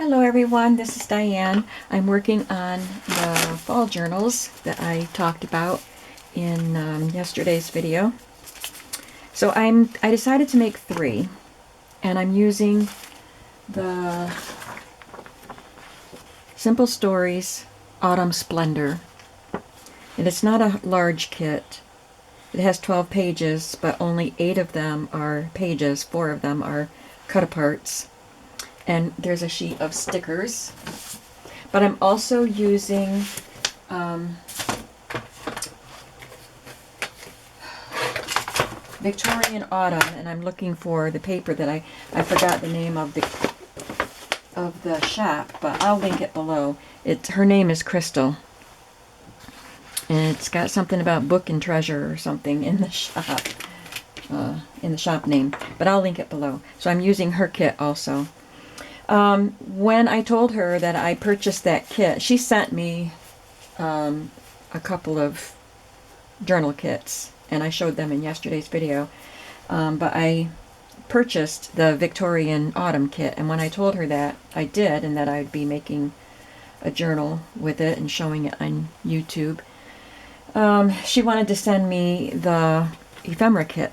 Hello everyone, this is Diane. I'm working on the fall journals that I talked about in yesterday's video. So I decided to make 3, and I'm using the Simple Stories Autumn Splendor. And it's not a large kit. It has 12 pages, but only 8 of them are pages, 4 of them are cut-aparts. And there's a sheet of stickers. But I'm also using Victorian Autumn, and I'm looking for the paper that I forgot the name of the shop, but I'll link it below. Her name is Crystal, and it's got something about book and treasure or something in the shop name, but I'll link it below. So I'm using her kit also. When I told her that I purchased that kit, she sent me a couple of journal kits, and I showed them in yesterday's video. But I purchased the Victorian Autumn kit, and when I told her that I did, and that I'd be making a journal with it and showing it on YouTube, she wanted to send me the Ephemera kit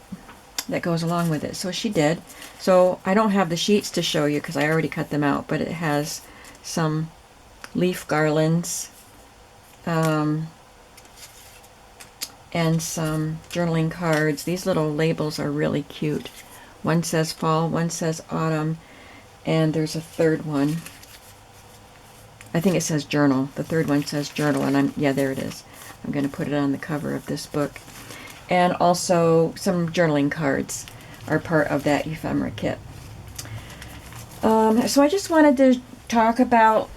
that goes along with it. So she did. So I don't have the sheets to show you because I already cut them out, but it has some leaf garlands and some journaling cards. These little labels are really cute. One says fall, one says autumn, and there's a third one. I think it says journal. The third one says journal, and yeah, there it is. I'm going to put it on the cover of this book. And also some journaling cards are part of that ephemera kit. So I just wanted to talk about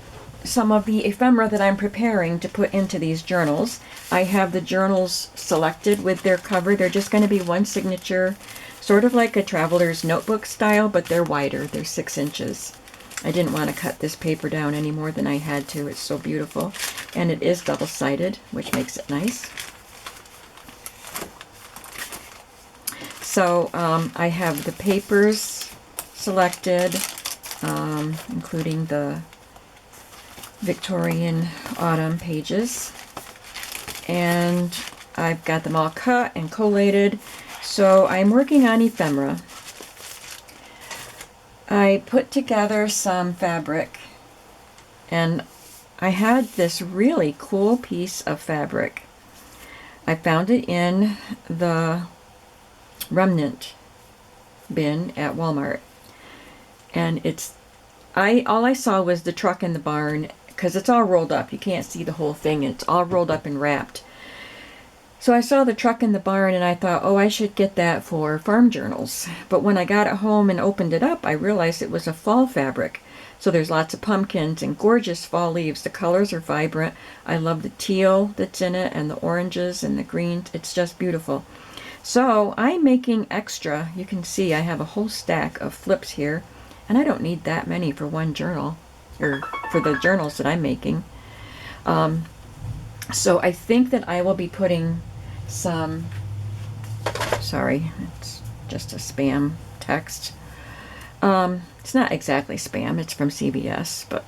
some of the ephemera that I'm preparing to put into these journals. I have the journals selected with their cover. They're just going to be one signature, sort of like a traveler's notebook style, but they're wider. They're 6 inches. I didn't want to cut this paper down any more than I had to. It's so beautiful. And it is double-sided, which makes it nice. So I have the papers selected, including the Victorian Autumn pages. And I've got them all cut and collated. So I'm working on ephemera. I put together some fabric, and I had this really cool piece of fabric. I found it in the remnant bin at Walmart, and all I saw was the truck in the barn because it's all rolled up. You can't see the whole thing. It's all rolled up and wrapped. So I saw the truck in the barn, and I thought, oh, I should get that for farm journals. But when I got it home and opened it up, I realized it was a fall fabric. So there's lots of pumpkins and gorgeous fall leaves. The colors are vibrant. I love the teal that's in it, and the oranges and the greens. It's just beautiful. So I'm making extra. You can see I have a whole stack of flips here, and I don't need that many for one journal, or for the journals that I'm making. So I think that I will be putting some, sorry, it's just a spam text. It's not exactly spam, it's from CVS, but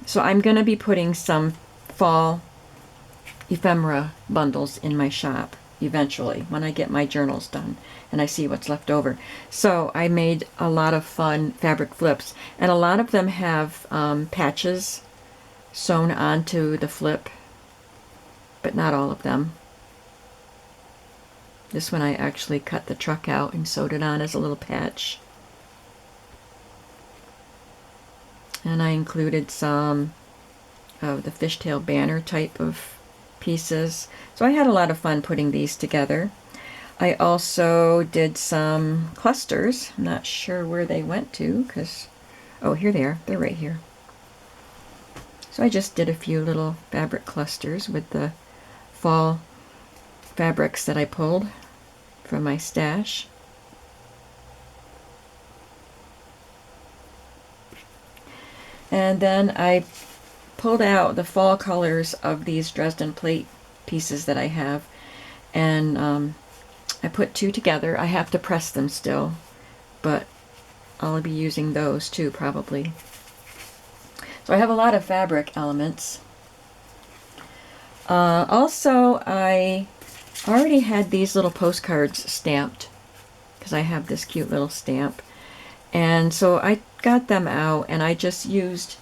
so I'm going to be putting some fall ephemera bundles in my shop eventually when I get my journals done and I see what's left over. So I made a lot of fun fabric flips, and a lot of them have patches sewn onto the flip, but not all of them. This one I actually cut the truck out and sewed it on as a little patch. And I included some of the fishtail banner type of pieces. So I had a lot of fun putting these together. I also did some clusters. I'm not sure where they went to because, oh, here they are. They're right here. So I just did a few little fabric clusters with the fall fabrics that I pulled from my stash. And then I pulled out the fall colors of these Dresden plate pieces that I have, and I put 2 together. I have to press them still, but I'll be using those too, probably. So I have a lot of fabric elements. Also, I already had these little postcards stamped because I have this cute little stamp. And so I got them out and I just used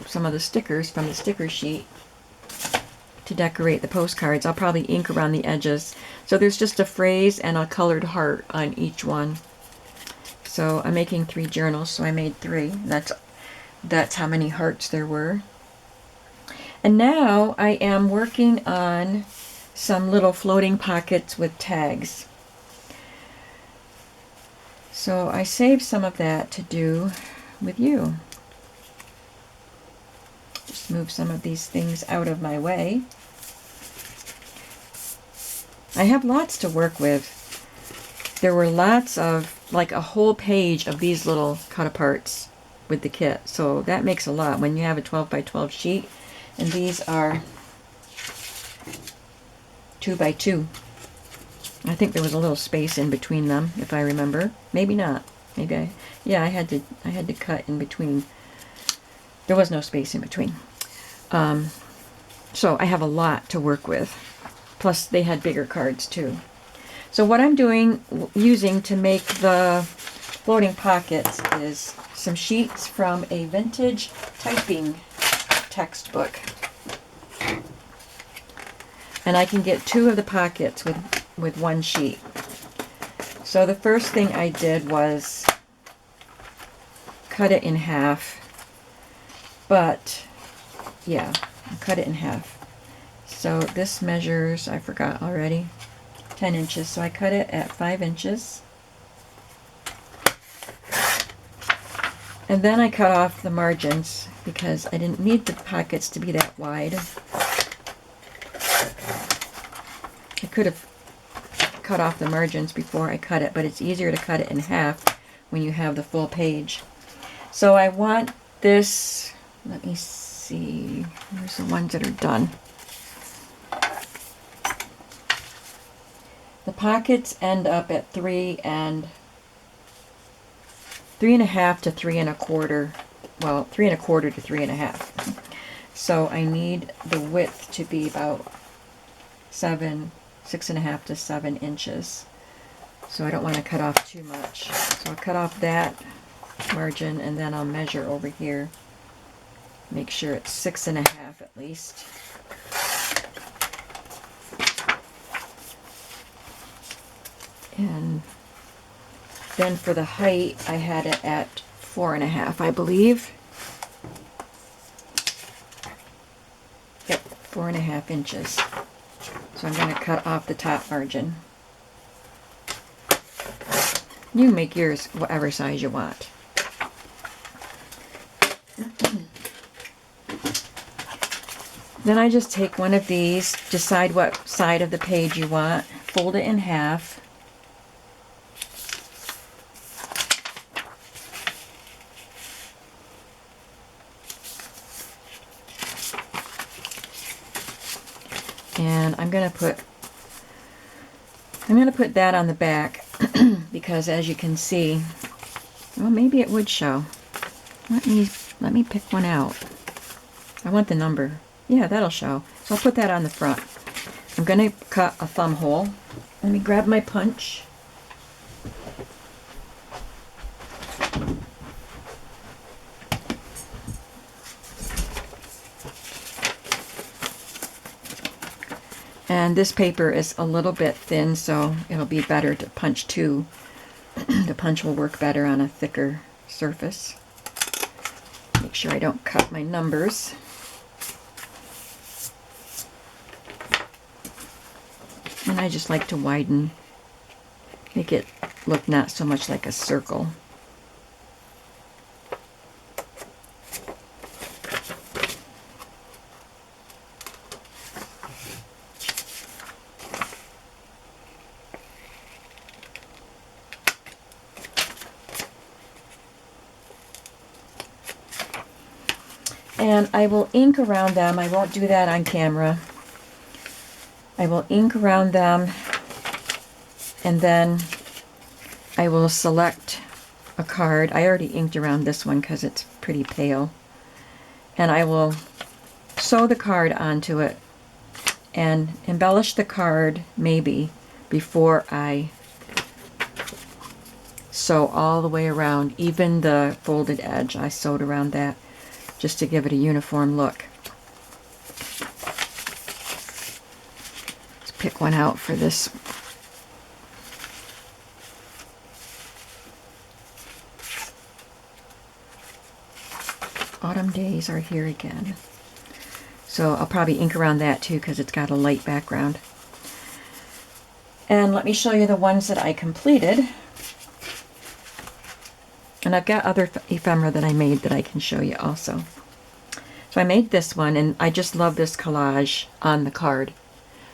some of the stickers from the sticker sheet to decorate the postcards. I'll probably ink around the edges. So there's just a phrase and a colored heart on each one. So I'm making 3 journals, so I made 3. That's how many hearts there were. And now I am working on some little floating pockets with tags. So I saved some of that to do with you. Just move some of these things out of my way. I have lots to work with. There were lots of, like a whole page of these little cut-aparts with the kit. So that makes a lot when you have a 12 by 12 sheet. And these are 2 by 2. I think there was a little space in between them, if I remember. Maybe not. Maybe yeah, I had to cut in between. There was no space in between. So I have a lot to work with. Plus they had bigger cards too. So what I'm using to make the floating pockets is some sheets from a vintage typing textbook. And I can get 2 of the pockets with 1 sheet. So the first thing I did was cut it in half. But yeah, I cut it in half. So this measures, I forgot already, 10 inches. So I cut it at 5 inches. And then I cut off the margins because I didn't need the pockets to be that wide. I could have cut off the margins before I cut it, but it's easier to cut it in half when you have the full page. So I want this, let me see, where's the ones that are done? The pockets end up at 3.5 to 3 1/4. Well, 3 1/4 to 3 1/2. So I need the width to be about 6.5 to 7 inches. So I don't want to cut off too much. So I'll cut off that margin and then I'll measure over here. Make sure it's 6.5 at least. And then for the height, I had it at 4.5, I believe. Yep, 4.5 inches. So I'm going to cut off the top margin. You make yours whatever size you want. Then I just take one of these, decide what side of the page you want, fold it in half. And I'm going to put that on the back because as you can see, well, maybe it would show. Let me pick one out. I want the number. Yeah, that'll show. So I'll put that on the front. I'm going to cut a thumb hole. Let me grab my punch. And this paper is a little bit thin, so it'll be better to punch too. The punch will work better on a thicker surface. Make sure I don't cut my numbers. And I just like to widen, make it look not so much like a circle. And I will ink around them. I won't do that on camera. I will ink around them and then I will select a card. I already inked around this one because it's pretty pale. And I will sew the card onto it and embellish the card maybe before I sew all the way around. Even the folded edge, I sewed around that just to give it a uniform look. Let's pick one out for this. Autumn Days are here again. So I'll probably ink around that too because it's got a light background. And let me show you the ones that I completed. And I've got other ephemera that I made that I can show you also. So I made this one, and I just love this collage on the card.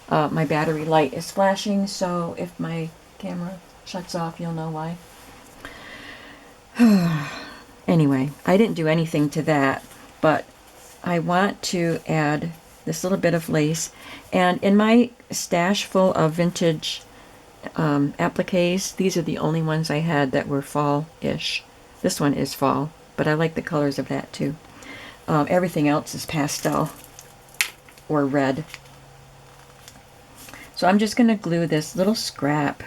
My battery light is flashing, so if my camera shuts off, you'll know why. Anyway, I didn't do anything to that, but I want to add this little bit of lace. And in my stash full of vintage appliques, these are the only ones I had that were fall-ish. This one is fall, but I like the colors of that too. Everything else is pastel or red. So I'm just going to glue this little scrap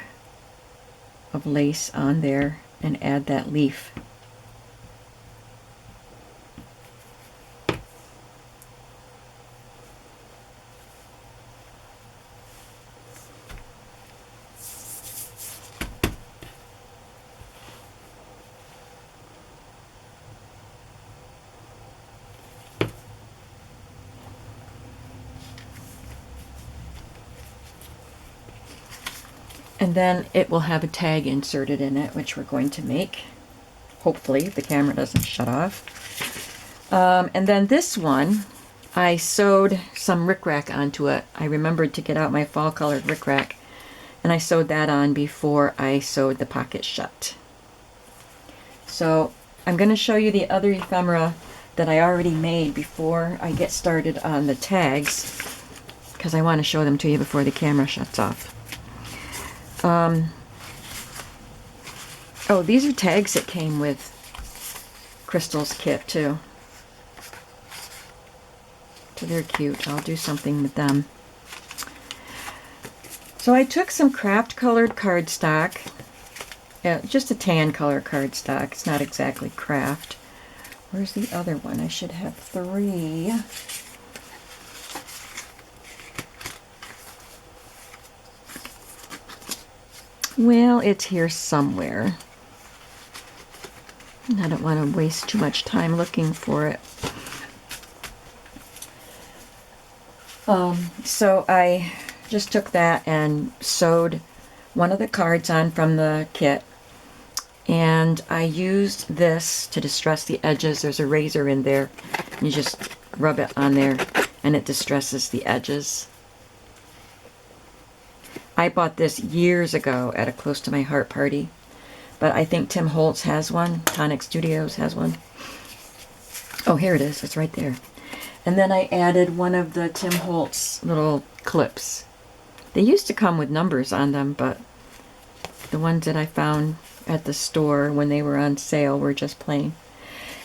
of lace on there and add that leaf. And then it will have a tag inserted in it, which we're going to make. Hopefully, the camera doesn't shut off. And then this one, I sewed some rickrack onto it. I remembered to get out my fall-colored rickrack, and I sewed that on before I sewed the pocket shut. So I'm going to show you the other ephemera that I already made before I get started on the tags, because I want to show them to you before the camera shuts off. Oh, these are tags that came with Crystal's kit too. So they're cute. I'll do something with them. So I took some craft colored cardstock, just a tan color cardstock. It's not exactly craft. Where's the other one? I should have 3. Well, it's here somewhere. I don't want to waste too much time looking for it. So I just took that and sewed one of the cards on from the kit. And I used this to distress the edges. There's a razor in there. You just rub it on there and it distresses the edges. I bought this years ago at a Close to My Heart party, but I think Tim Holtz has one. Tonic Studios has one. Oh, here it is. It's right there. And then I added one of the Tim Holtz little clips. They used to come with numbers on them, but the ones that I found at the store when they were on sale were just plain.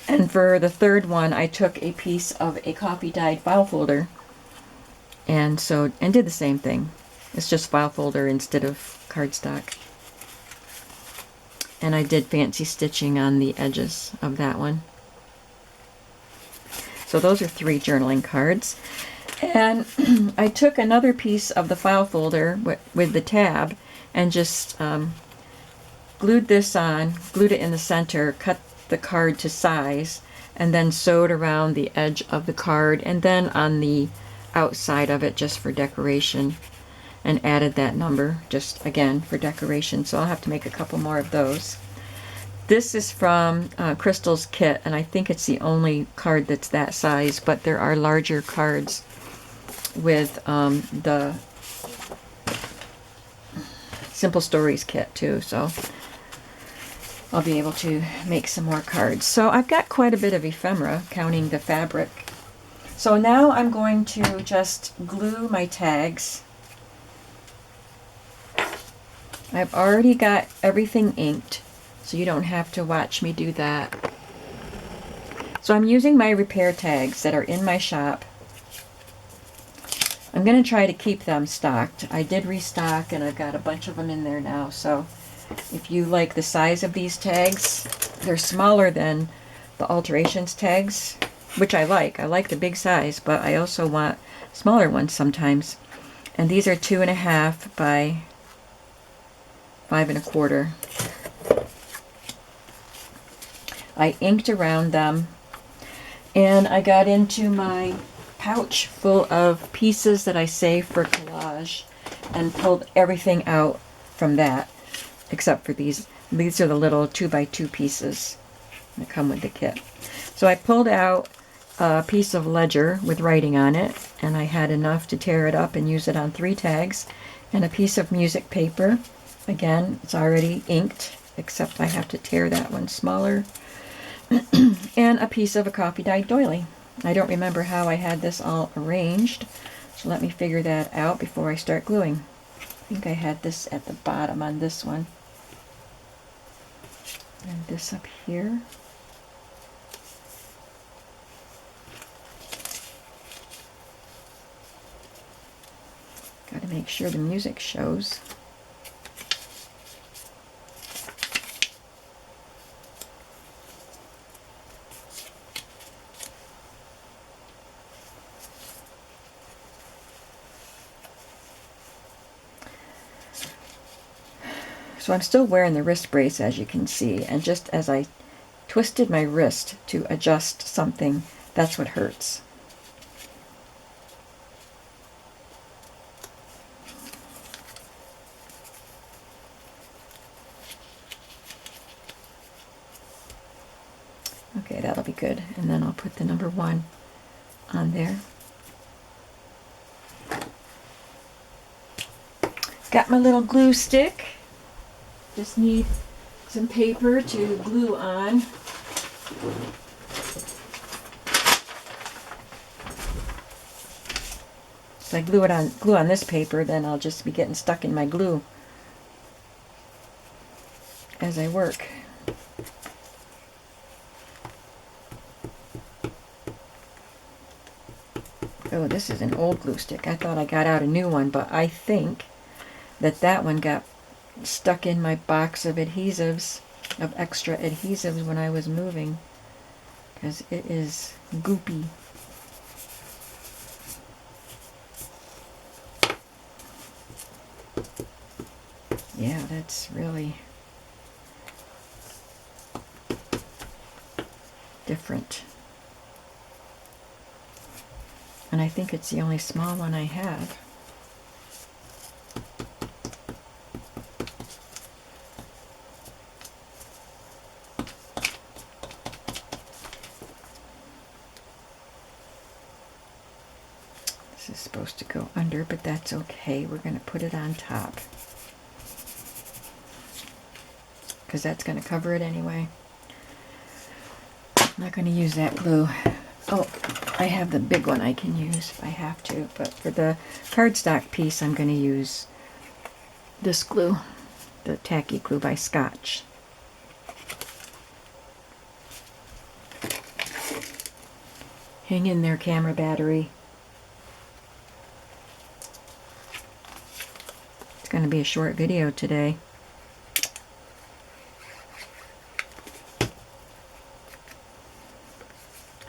And for the third one, I took a piece of a coffee-dyed file folder and did the same thing. It's just file folder instead of cardstock. And I did fancy stitching on the edges of that one. So those are 3 journaling cards. And I took another piece of the file folder with the tab and just glued this on, glued it in the center, cut the card to size, and then sewed around the edge of the card and then on the outside of it just for decoration. And added that number just again for decoration, so I'll have to make a couple more of those. This is from Crystal's kit, and I think it's the only card that's that size, but there are larger cards with the Simple Stories kit too, so I'll be able to make some more cards. So I've got quite a bit of ephemera, counting the fabric. So now I'm going to just glue my tags. I've already got everything inked. so you don't have to watch me do that. So I'm using my repair tags that are in my shop. I'm going to try to keep them stocked. I did restock and I've got a bunch of them in there now. So if you like the size of these tags, they're smaller than the alterations tags, which I like. I like the big size, but I also want smaller ones sometimes. And these are 2.5 by 5.25. I inked around them, and I got into my pouch full of pieces that I save for collage and pulled everything out from that, except for these. These are the little 2x2 pieces that come with the kit. So I pulled out a piece of ledger with writing on it, and I had enough to tear it up and use it on 3 tags, and a piece of music paper. Again, it's already inked, except I have to tear that one smaller, and a piece of a coffee dyed doily. I don't remember how I had this all arranged, so let me figure that out before I start gluing. I think I had this at the bottom on this one, and this up here. Got to make sure the music shows. So I'm still wearing the wrist brace, as you can see, and just as I twisted my wrist to adjust something, that's what hurts. Okay, that'll be good. And then I'll put the number 1 on there. Got my little glue stick. Just need some paper to glue on. If I glue on this paper, then I'll just be getting stuck in my glue as I work. Oh, this is an old glue stick. I thought I got out a new one, but I think that one got stuck in my box of adhesives, of extra adhesives when I was moving, because it is goopy. Yeah, that's really different. And I think it's the only small one I have. This is supposed to go under, but that's okay. We're going to put it on top, because that's going to cover it anyway. I'm not going to use that glue. Oh, I have the big one I can use if I have to, but for the cardstock piece I'm going to use this glue, the tacky glue by Scotch. Hang in there, camera battery. It's going to be a short video today.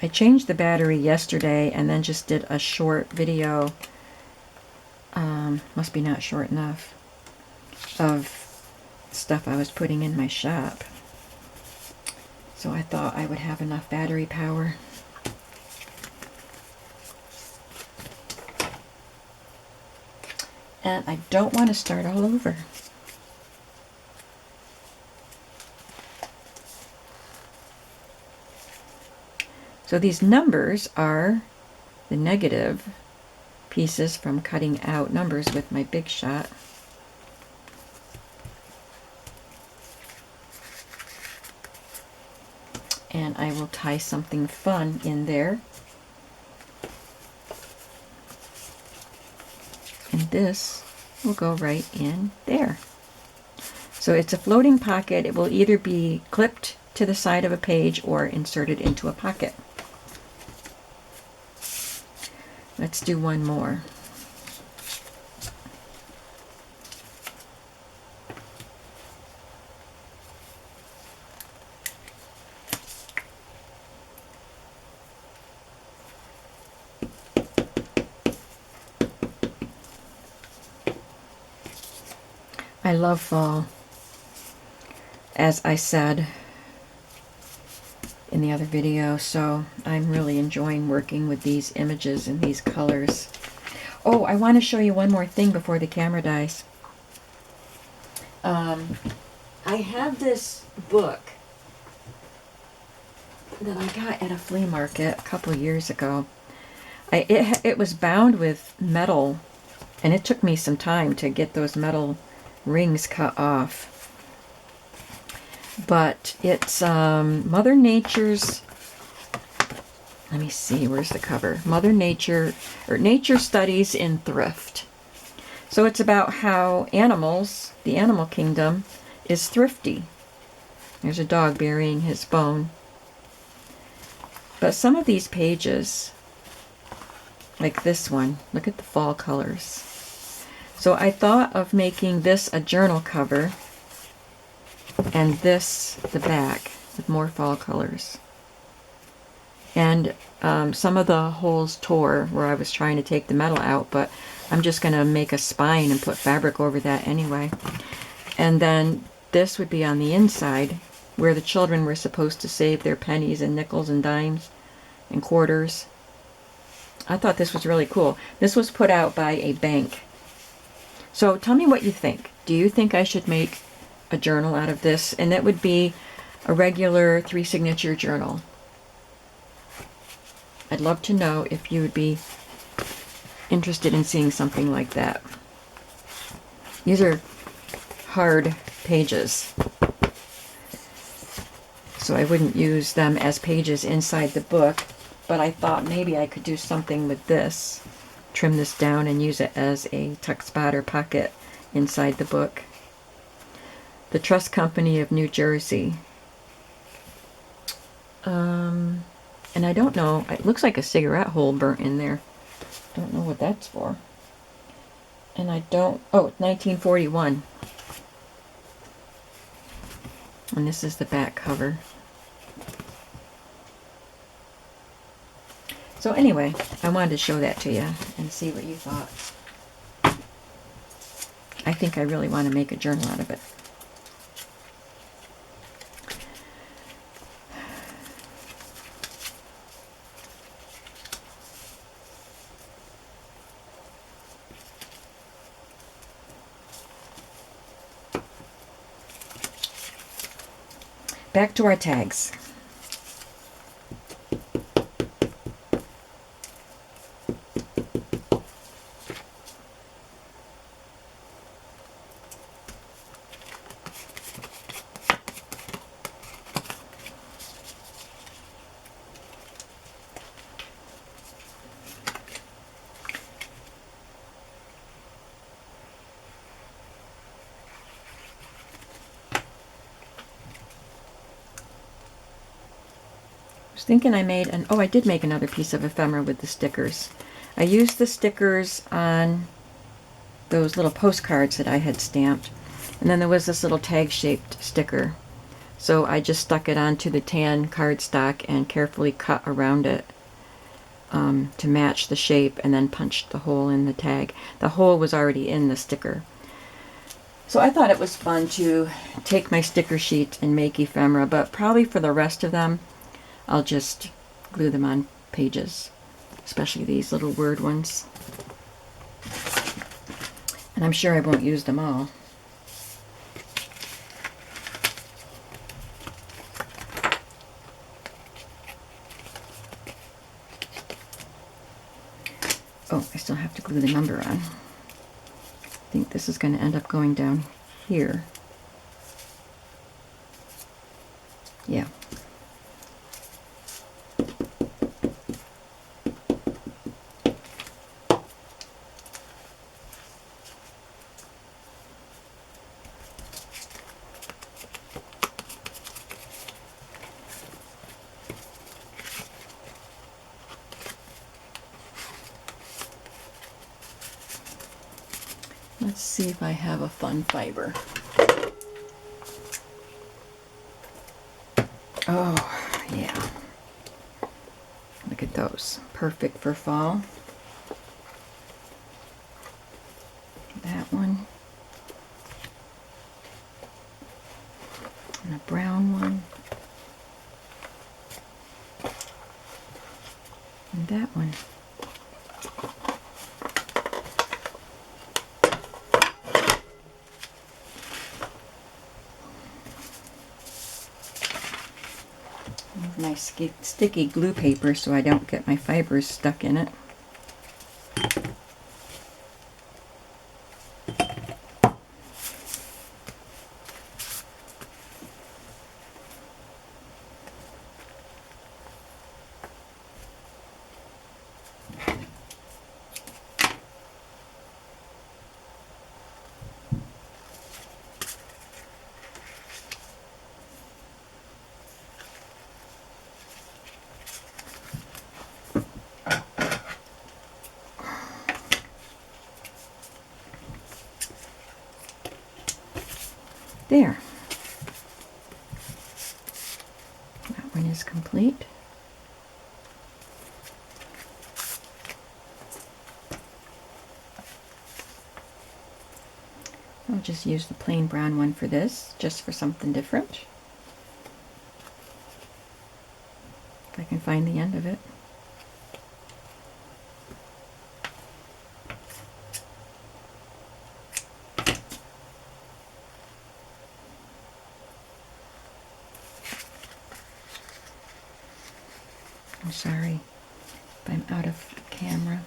I changed the battery yesterday and then just did a short video, must be not short enough, of stuff I was putting in my shop. So I thought I would have enough battery power. And I don't want to start all over. So these numbers are the negative pieces from cutting out numbers with my Big Shot. And I will tie something fun in there. And this will go right in there. So it's a floating pocket. It will either be clipped to the side of a page or inserted into a pocket. Let's do one more. I love fall, as I said in the other video, so I'm really enjoying working with these images and these colors. Oh, I want to show you one more thing before the camera dies. I have this book that I got at a flea market a couple years ago. It was bound with metal, and it took me some time to get those metal rings cut off. But it's Mother Nature's, let me see, where's the cover? Mother Nature, or Nature Studies in Thrift. So it's about how animals, the animal kingdom, is thrifty. There's a dog burying his bone. But some of these pages, like this one, look at the fall colors. So I thought of making this a journal cover and this the back with more fall colors. And some of the holes tore where I was trying to take the metal out, but I'm just going to make a spine and put fabric over that anyway. And then this would be on the inside where the children were supposed to save their pennies and nickels and dimes and quarters. I thought this was really cool. This was put out by a bank. So tell me what you think. Do you think I should make a journal out of this? And it would be a regular 3-signature journal. I'd love to know if you would be interested in seeing something like that. These are hard pages, so I wouldn't use them as pages inside the book, but I thought maybe I could do something with this. Trim this down and use it as a tuck spot or pocket inside the book. The Trust Company of New Jersey. And I don't know, it looks like a cigarette hole burnt in there. Don't know what that's for. And I don't, oh, 1941. And this is the back cover. So anyway, I wanted to show that to you and see what you thought. I think I really want to make a journal out of it. Back to our tags. I was thinking I made an, oh, I did make another piece of ephemera with the stickers. I used the stickers on those little postcards that I had stamped, and then there was this little tag-shaped sticker. So I just stuck it onto the tan cardstock and carefully cut around it to match the shape, and then punched the hole in the tag. The hole was already in the sticker. So I thought it was fun to take my sticker sheet and make ephemera, but probably for the rest of them, I'll just glue them on pages, especially these little word ones. And I'm sure I won't use them all. Oh, I still have to glue the number on. I think this is going to end up going down here. Yeah. Let's see if I have a fun fiber. Oh, yeah. Look at those. Perfect for fall. That one. And a brown one. And that one. My sticky glue paper so I don't get my fibers stuck in it. There. That one is complete. I'll just use the plain brown one for this, just for something different. If I can find the end of it. I'm sorry if I'm out of camera.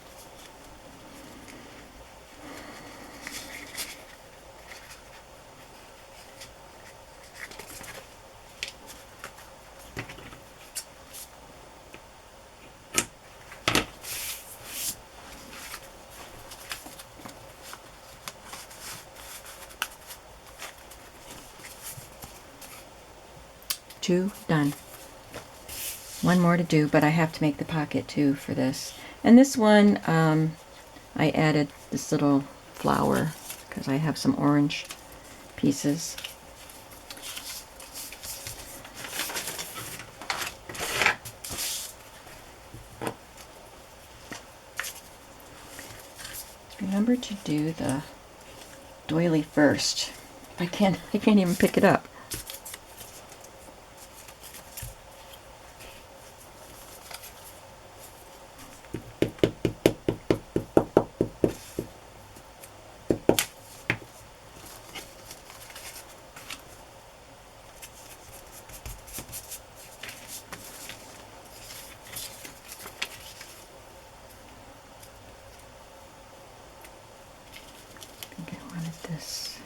Two done. One more to do, but I have to make the pocket too for this. And this one, I added this little flower because I have some orange pieces. Remember to do the doily first. I can't even pick it up. This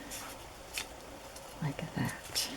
like that.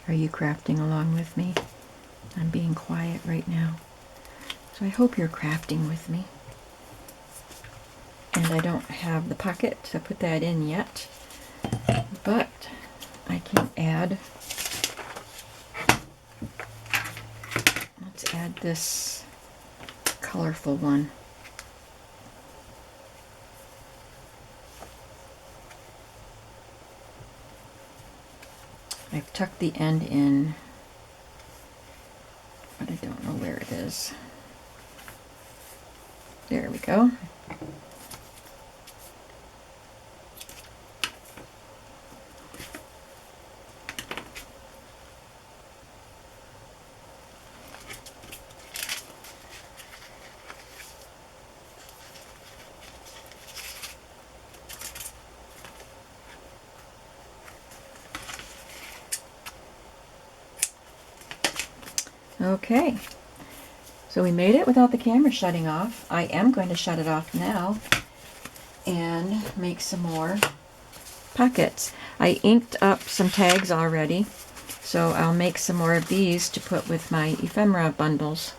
Are you crafting along with me? I'm being quiet right now. So I hope you're crafting with me. And I don't have the pocket to put that in yet, but I can add, let's add this colorful one. I've tucked the end in, but I don't know where it is. There we go. Okay, so we made it without the camera shutting off. I am going to shut it off now and make some more pockets. I inked up some tags already, so I'll make some more of these to put with my ephemera bundles.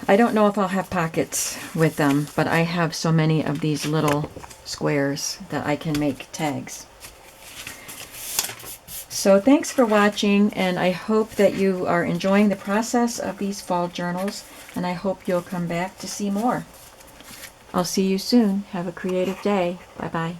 I don't know if I'll have pockets with them, but I have so many of these little squares that I can make tags. So thanks for watching, and I hope that you are enjoying the process of these fall journals, and I hope you'll come back to see more. I'll see you soon. Have a creative day. Bye-bye.